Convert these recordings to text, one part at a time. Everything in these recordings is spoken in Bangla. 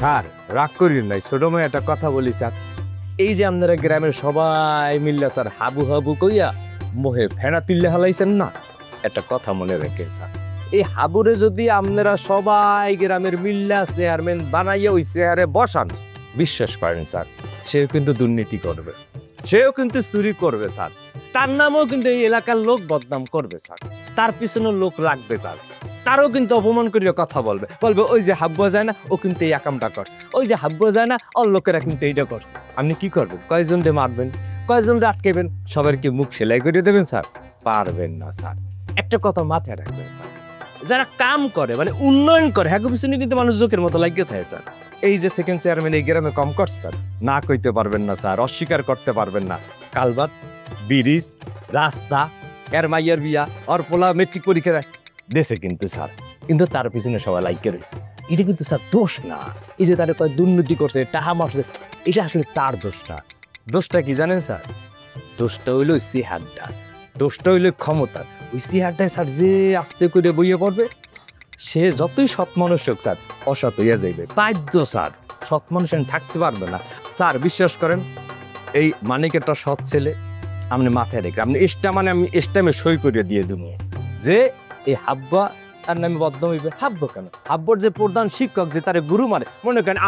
স্যার রাগ করিন নাই, ছোট মেয়ে একটা কথা বলি স্যার। এই যে আপনারা গ্রামের সবাই মিল্লা স্যার হাবু হাবু কইয়া মোহে ফেনা তুললে হালাইছেন না, একটা কথা মনে রেখে স্যার, এই হাবুরে যদি আপনারা সবাই গ্রামের মিল্লা চেয়ারম্যান বানাইয়া ওই চেয়ারে বসান, বিশ্বাস করেন স্যার সেও কিন্তু দুর্নীতি করবে, সেও কিন্তু চুরি করবে স্যার, তার নামও কিন্তু এই এলাকার লোক বদনাম করবে স্যার, তার পিছনে লোক লাগবে তারও কিন্তু অপমান করিয়া কথা বলবে, ওই যে হাব্বা যায় না ও কিন্তু এই আকামটা করছে, ওই যে হাব্বা যায় না ওর লোকেরা কিন্তু এইটা করছে। আপনি কি করবেন? কয়জনকে মারবেন, কয়জনকে আটকেবেন? সবার কি মুখ সেলাই করে দেবেন স্যার? পারবেন না স্যার। একটা কথা মাথায় রাখবেন স্যার, যারা কাম করে মানে উন্নয়ন করে হ্যাঁ পিছনে কিন্তু মানুষ জোকের মতো লাগিয়ে থাকে স্যার। এই যে সেকেন্ড চেয়ারম্যান এই গ্রামে কম করছে স্যার, না কইতে পারবেন না স্যার, অস্বীকার করতে পারবেন না। কালভার্ট, ব্রিজ, রাস্তা, এর মাইয়ার বিয়া, ওর পোলা মেট্রিক পরীক্ষা দেশে কিন্তু স্যার, কিন্তু তার পিছনে সবাই লাইকে রয়েছে। এটা কিন্তু স্যার দোষ না, এই যে তারা কয় দুর্নীতি করছে টাকা মারছে, এটা আসলে তার দোষটা। দোষটা কি জানেন স্যার? দোষটা হইল ওই চেহারটা, দোষটা হইল ক্ষমতা। ওই চেহারটায় স্যার যে আস্তে করে বইয়ে পড়বে, সে যতই সৎ মানুষ হোক স্যার অসৎ হইয়া যাইবে বাধ্য স্যার, সৎ মানুষ থাকতে পারবে না স্যার। বিশ্বাস করেন এই মানিকেরটা সৎ ছেলে, আপনি মাথায় রেখে আপনি এসটা মানে আমি এসটামে সই করিয়ে দিয়ে দেবো যে এই হাব্বা তার নামে বদনাম হইবে। হাব্বা কেন? হাব্বর যে প্রধান শিক্ষক যে তারে গুরু মানে, মনে করেন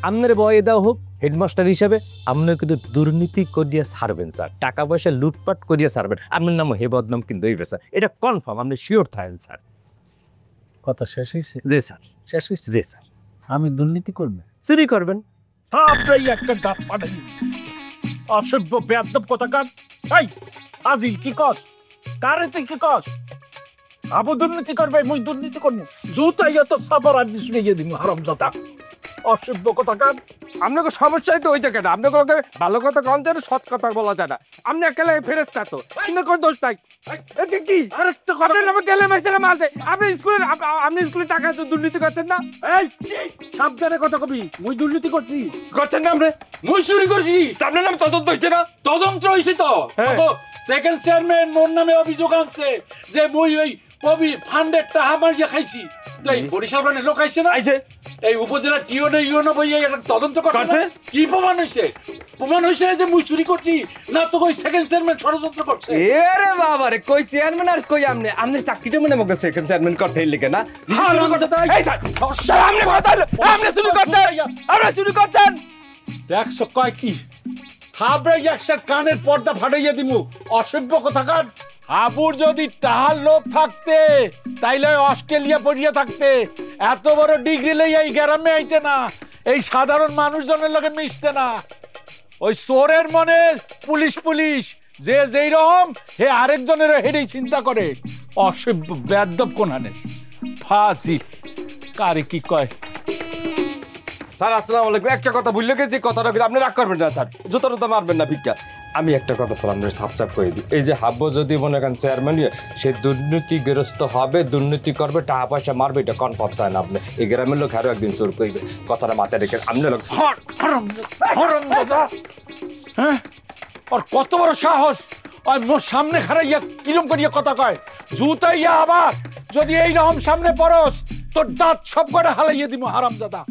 আমনের বয়ে দেওয়া হোক হেডমাস্টার হিসাবে, আপনি কিন্তু দুর্নীতি করিয়া ছাড়বেন স্যার, টাকা পয়সা লুটপাট করিয়া ছাড়বেন, আপনার নামও হে বদনাম কিন্তু হইবে স্যার, এটা কনফার্ম, আপনি শিওর থাকেন স্যার। কথা শেষ হয়েছে? জি স্যার শেষ হয়েছে। জি স্যার। আমি দুর্নীতি করবে, চুরি করবেন? আপনারই একটা ডাব পাঠাই, অসভ্য বেয়াদব কোথাকার। এই আজিল কি কস? কারে তুই কি কস? আবু দুর্নীতি করবে, মুই দুর্নীতি করবো? জুতাইয়া তো সাবার আর দিস নিয়ে দিন হারামজাদা, অসভ্য কোথাকার। আপনাকে সমস্যাই তো ওই জায়গাটা, আপনাকে ভালো কথা কন যায় না, সৎ কথা বলা যায় না। আপনি একেবারে ফেরেস্তা তো, আপনার কোনো দোষ নাই। এতে কি আরেকটা কথা নামে গেলে মেসেলে মারতে, আপনি স্কুলে টাকা তো দুর্নীতি করতেন না? এই সাবধানে কথা কবি, মুই দুর্নীতি করছি? করছেন না আপনি? মুই চুরি করছি, আপনার নাম তদন্ত হচ্ছে না? তদন্ত হয়েছে তো। হ্যাঁ। সেকেন্ড চেয়ারম্যান মোর নামে অভিযোগ আনছে যে মুই ওই কবি ফান্ডের টাকা মারিয়া খাইছি। এই বরিশাল বানের লোক আইছে না, আইছে এই উপজেলা টিওনে ইউনো বইয়ে একটা তদন্ত করছে। কি প্রমাণ হইছে? প্রমাণ হইছে যে মুই চুরি করছি না তো কই সেকেন্ড চেয়ারম্যান ষড়যন্ত্র করছে। এরে বাবা রে, কই চেয়ারম্যান আর কই আপনি চাকরিটা মনে মগে সেকেন্ড চেয়ারম্যান করতে লিখে না? এই স্যার আপনি কথা আপনি চুরি করছেন, আপনি চুরি করছেন। দেখছো কয় কি খাবরে একসার কানের পর্দা ফাটাইয়া দিমু, অসভ্য কোথাকার। আবুর যদি টাহার লোভ থাকতে তাইলে অস্ট্রেলিয়া পড়িয়া থাকতে, এত বড় ডিগ্রি লইয়া এই গ্রামে আইতে না, এই সাধারণ মানুষজনের লগে মিশতে না। ওই চোরের মনে পুলিশ পুলিশ, যে যেই রকম হে আরেকজনের হেডেই চিন্তা করে। অসভ্য বেয়াদব কোনহানে ফাজি, কারে কি কয়। স্যার আসসালামু আলাইকুম, একটা কথা ভুলে গেছি, কথাটা কিন্তু আপনি রাগ করবেন না স্যার, জুতা টুতা মারবেন না ভিক্ষা। আমি একটা কথা স্যার আপনার সাপচাপ করে দিই, এই যে হাব্বো যদি মনে করেন চেয়ারম্যান সে দুর্নীতিগ্রস্ত হবে, দুর্নীতি করবে, টাকা পয়সা মারবে, এটা কনফার্ম চায় না আপনি। এই গ্রামের লোক আরো একদিন চোর করবে, কথাটা মাথায় রেখে আপনি লোক। হ্যাঁ আর কত বড় সাহস, আর মোর সামনে খারাইয়া কিরম করিয়া কথা কয়। জুতাইয়া আবার যদি এইরকম সামনে পড়স তোর দাঁত সব করে হালাইয়া দিব হারামজাদা।